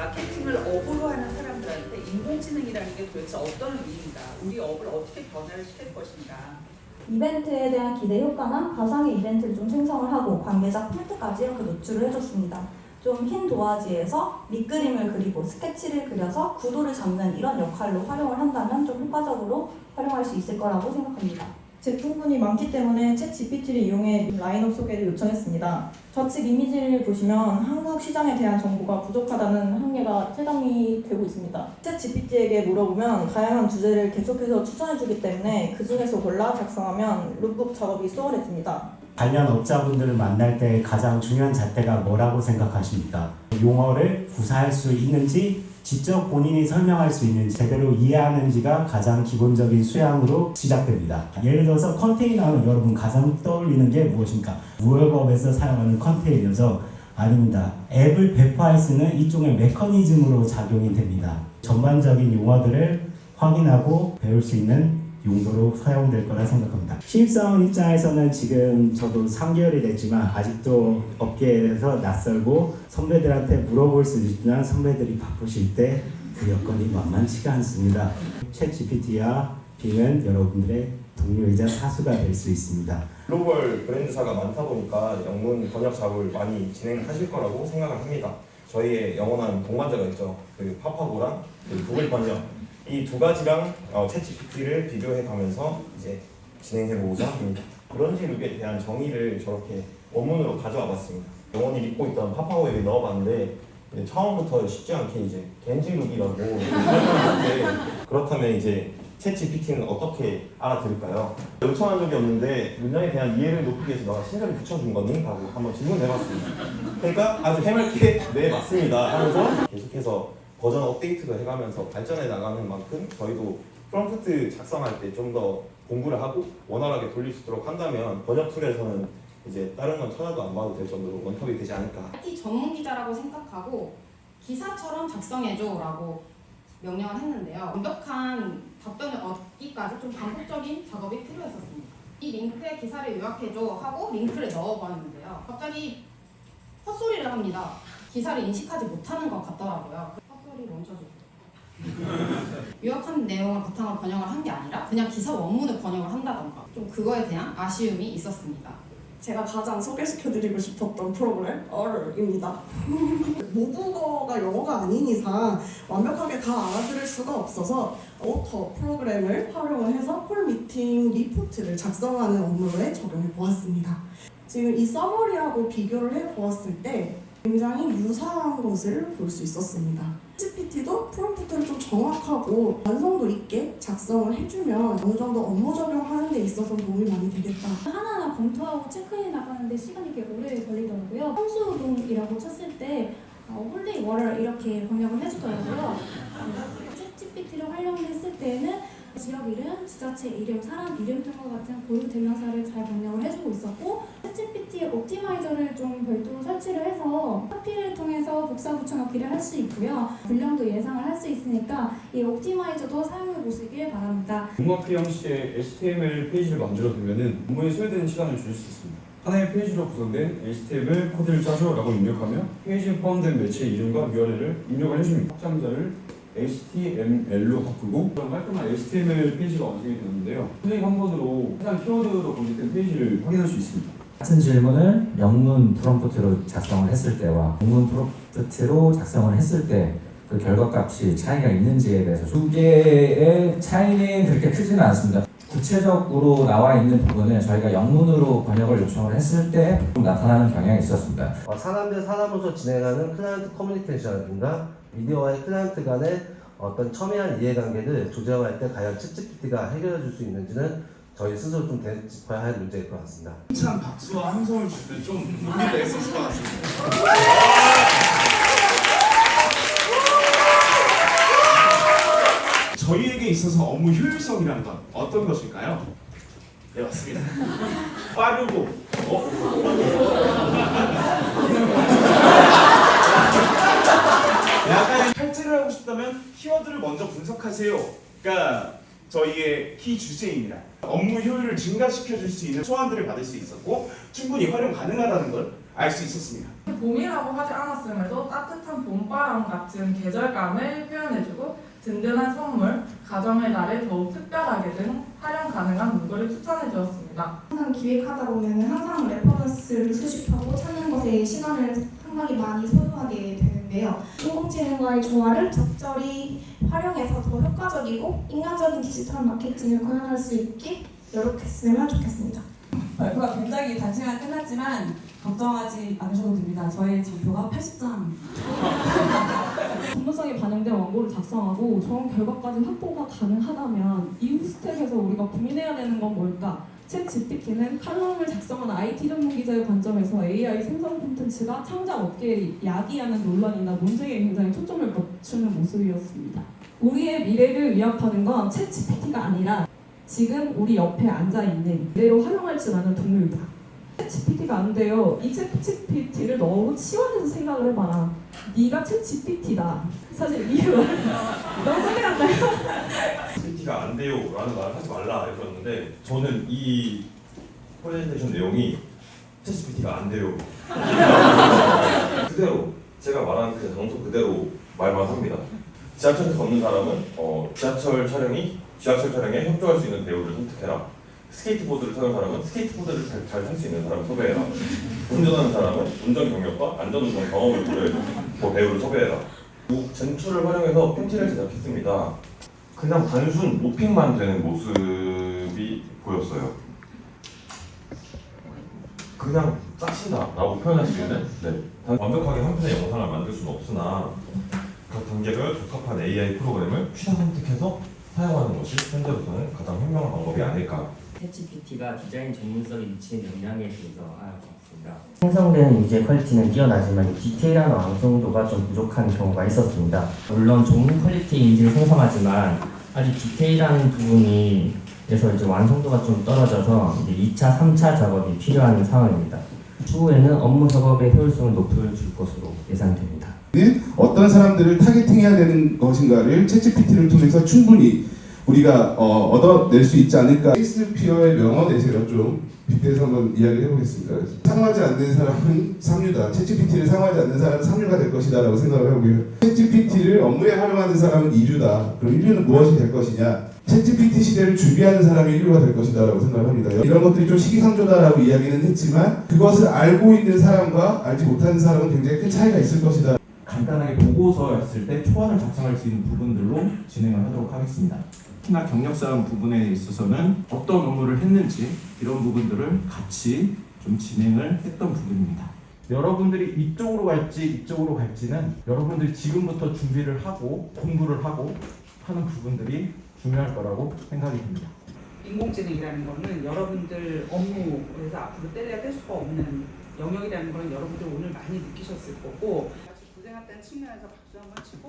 마케팅을 업으로 하는 사람들한테 인공지능이라는 게 도대체 어떤 의미인가? 우리 업을 어떻게 변화를 시킬 것인가? 이벤트에 대한 기대 효과나 가상의 이벤트를 좀 생성을 하고 관계자 폴트까지 이렇게 노출을 해줬습니다. 좀 흰 도화지에서 밑그림을 그리고 스케치를 그려서 구도를 잡는 이런 역할로 활용을 한다면 좀 효과적으로 활용할 수 있을 거라고 생각합니다. 제품군이 많기 때문에 챗 GPT를 이용해 라인업 소개를 요청했습니다. 좌측 이미지를 보시면 한국 시장에 대한 정보가 부족하다는 한계가 체감이 되고 있습니다. 챗 GPT에게 물어보면 다양한 주제를 계속해서 추천해주기 때문에 그 중에서 골라 작성하면 룩북 작업이 수월해집니다. 관련 업자분들을 만날 때 가장 중요한 잣대가 뭐라고 생각하십니까? 용어를 구사할 수 있는지, 직접 본인이 설명할 수 있는지, 제대로 이해하는지가 가장 기본적인 수양으로 시작됩니다. 예를 들어서 컨테이너 하면 여러분 가장 떠올리는 게 무엇입니까? 무역업에서 사용하는 컨테이너죠. 아닙니다. 앱을 배포할 수 있는 이쪽의 메커니즘으로 작용이 됩니다. 전반적인 용어들을 확인하고 배울 수 있는 용도로 사용될 거라 생각합니다. 신입사원 입장에서는 지금 저도 3개월이 됐지만 아직도 업계에서 낯설고 선배들한테 물어볼 수도 있지만 선배들이 바쁘실 때 그 여건이 만만치가 않습니다. 챗 GPT와 빙은 여러분들의 동료이자 사수가 될 수 있습니다. 글로벌 브랜드사가 많다 보니까 영문 번역 작업을 많이 진행하실 거라고 생각을 합니다. 저희의 영원한 동반자가 있죠. 그 파파고랑 그 구글 번역. 이 두 가지랑 챗 GPT를 비교해 가면서 이제 진행해 보고자 합니다. 브런지 룩에 대한 정의를 저렇게 원문으로 가져와 봤습니다. 영원히 믿고 있던 파파고에 넣어봤는데 처음부터 쉽지 않게 이제 겐지 룩이라고 설명하는데 그렇다면 이제 챗 GPT는 어떻게 알아들을까요? 요청한 적이 없는데 문장에 대한 이해를 높이기 위해서 너가 신전을 붙여준 거니? 라고 한번 질문해봤습니다. 그러니까 아주 해맑게 네 맞습니다 하면서 계속해서 버전 업데이트도 해가면서 발전해 나가는 만큼 저희도 프롬프트 작성할 때 좀 더 공부를 하고 원활하게 돌릴 수 있도록 한다면 번역 툴에서는 이제 다른 건 찾아도 안 봐도 될 정도로 원톱이 되지 않을까. IT 전문 기자라고 생각하고 기사처럼 작성해줘 라고 명령을 했는데요. 완벽한 답변을 얻기까지 좀 반복적인 작업이 필요했었습니다. 이 링크에 기사를 요약해줘 하고 링크를 넣어봤는데요. 갑자기 헛소리를 합니다. 기사를 인식하지 못하는 것 같더라고요. 헛소리 멈춰줘. 요약한 내용을 바탕으로 번역을 한 게 아니라 그냥 기사 원문을 번역을 한다던가 좀 그거에 대한 아쉬움이 있었습니다. 제가 가장 소개시켜드리고 싶었던 프로그램 얼입니다. 모국어가 영어가 아닌 이상 완벽하게 다 알아들을 수가 없어서 오터 프로그램을 활용을 해서 콜 미팅 리포트를 작성하는 업무에 적용해 보았습니다. 지금 이 서머리하고 비교를 해 보았을 때 굉장히 유사한 것을 볼 수 있었습니다. GPT도 프롬프트를 좀 정확하고 완성도 있게 작성을 해주면 어느 정도 업무 적용하는 데 있어서 도움이 많이 되겠다. 하나하나 검토하고 체크해 나가는데 시간이 꽤 오래 걸리더라고요. 성수동이라고 쳤을 때 홀리 워터 이렇게 번역을 해주더라고요. 챗 GPT를 활용했을 때는 지역 이름, 지자체 이름, 사람 이름 등과 같은 고유 대명사를 잘 번역을 해주고 있었고 챗GPT의 옵티마이저를 좀 별도로 설치를 해서 카피를 통해서 복사 붙여넣기를 할 수 있고요. 분량도 예상을 할 수 있으니까 이 옵티마이저도 사용해 보시길 바랍니다. 문마크 형식의 HTML 페이지를 만들어두면 업무에 소요되는 시간을 줄일 수 있습니다. 하나의 페이지로 구성된 HTML 코드를 짜줘라고 입력하며 페이지에 포함된 매체 이름과 URL을 입력을 해줍니다. 확장자를 HTML로 바꾸고 깔끔한 HTML 페이지가 완성이 되는데요. 클릭 한 번으로 해당 키워드로 검색된 페이지를 확인할 수 있습니다. 같은 질문을 영문 프롬프트로 작성을 했을 때와 영문 프롬프트로 작성을 했을 때 그 결과값이 차이가 있는지에 대해서 두 개의 차이는 그렇게 크지는 않습니다. 구체적으로 나와 있는 부분은 저희가 영문으로 번역을 요청을 했을 때 나타나는 경향이 있었습니다. 사람 대 사람으로서 진행하는 클라이언트 커뮤니케이션이나 미디어와의 클라이언트 간의 어떤 첨예한 이해관계를 조정할 때 과연 챗 GPT가 해결해 줄 수 있는지는 저희 스스로 좀 되짚어야 할 문제일 것 같습니다. 참 박수와 함성을 줄 때 좀 의미가 있었을 것 같습니다. 저희에게 있어서 업무 효율성이란 건 어떤 것일까요? 네, 맞습니다. 빠르고 약간 탈퇴를 하고 싶다면 키워드를 먼저 분석하세요. 그러니까 저희의 키 주제입니다. 업무 효율을 증가시켜 줄 수 있는 소환들을 받을 수 있었고 충분히 활용 가능하다는 걸 알 수 있었습니다. 봄이라고 하지 않았음에도 따뜻한 봄바람 같은 계절감을 표현해주고 든든한 선물, 가정의 날에 더욱 특별하게 등 활용 가능한 문구를 추천해 주었습니다. 항상 기획하다 보면 항상 레퍼런스를 수집하고 찾는 것에 시간을 상당히 많이 소요하게 되는데요. 인공지능과의 조화를 적절히 활용해서 더 효과적이고 인간적인 디지털 마케팅을 구현할 수 있게 노력했으면 좋겠습니다. 발표가 굉장히 단시간에 끝났지만 걱정하지 않으셔도 됩니다. 저의 지표가 80점. 전문성이 반영된 원고를 작성하고 좋은 결과까지 확보가 가능하다면 이후 스텝에서 우리가 고민해야 되는 건 뭘까? 챗 GPT는 칼럼을 작성한 IT 전문 기자의 관점에서 AI 생성 콘텐츠가 창작 업계에 야기하는 논란이나 논쟁에 굉장히 초점을 맞추는 모습이었습니다. 우리의 미래를 위협하는 건 챗 GPT가 아니라 지금 우리 옆에 앉아있는 미래로 활용할 줄 아는 동물이다. 챗 GPT가 안 돼요. 이 챗 GPT를 너무 치환해서 생각을 해봐라. 네가 챗 GPT다. 사실 이유가 너무 소리한다요. GPT가 안 돼요 라는 말을 하지 말라 이랬었는데 저는 이 프레젠테이션 내용이 챗 GPT가 안 돼요 그대로 제가 말한 그 장소 그대로 말만 합니다. 지하철에서 걷는 사람은 지하철 촬영에 협조할 수 있는 배우를 선택해라. 스케이트보드를 타는 사람은 스케이트보드를 잘 탈 수 있는 사람을 섭외해라. 운전하는 사람은 운전 경력과 안전운전 경험을 고려해서 배우를 섭외해라. 젠투를 활용해서 팬티를 제작했습니다. 그냥 단순 모핑만 되는 모습이 보였어요. 그냥 짜친다라고 표현할 수 있는 완벽하게 한 편의 영상을 만들 수는 없으나 각 단계별 적합한 AI 프로그램을 취사 선택해서 사용하는 것이 현재로서는 가장 현명한 방법이 아닐까. 챗GPT가 디자인 전문성에 미치는 영향에 대해서 알아봤습니다. 생성되는 이미지의 퀄리티는 뛰어나지만 디테일한 완성도가 좀 부족한 경우가 있었습니다. 물론 좋은 퀄리티의 이미지를 생성하지만 아주 디테일한 부분에서 이제 완성도가 좀 떨어져서 이제 2차, 3차 작업이 필요한 상황입니다. 추후에는 업무 작업의 효율성을 높여줄 것으로 예상됩니다. 어떤 사람들을 타겟팅해야 되는 것인가를 챗GPT를 통해서 충분히 우리가 얻어낼 수 있지 않을까. 셰익스피어의 명언에서 좀 빗대서 한번 이야기를 해보겠습니다. 상호하지 않는 사람은 삼류다. 챗GPT를 상호하지 않는 사람은 삼류가 될 것이다 라고 생각을 하고요. 챗GPT를 업무에 활용하는 사람은 이류다. 그럼 인류는 무엇이 될 것이냐. 챗GPT 시대를 준비하는 사람이 인류가 될 것이다 라고 생각을 합니다. 이런 것들이 좀 시기상조다라고 이야기는 했지만 그것을 알고 있는 사람과 알지 못하는 사람은 굉장히 큰 차이가 있을 것이다. 간단하게 보고서였을 때 초안을 작성할 수 있는 부분들로 진행을 하도록 하겠습니다. 특히나 경력사항 부분에 있어서는 어떤 업무를 했는지 이런 부분들을 같이 좀 진행을 했던 부분입니다. 여러분들이 이쪽으로 갈지 이쪽으로 갈지는 여러분들이 지금부터 준비를 하고 공부를 하고 하는 부분들이 중요할 거라고 생각이 듭니다. 인공지능이라는 거는 여러분들 업무에서 앞으로 뗄 수가 없는 영역이라는 걸 여러분들 오늘 많이 느끼셨을 거고 고생했다는 측면에서 박수 한번 치고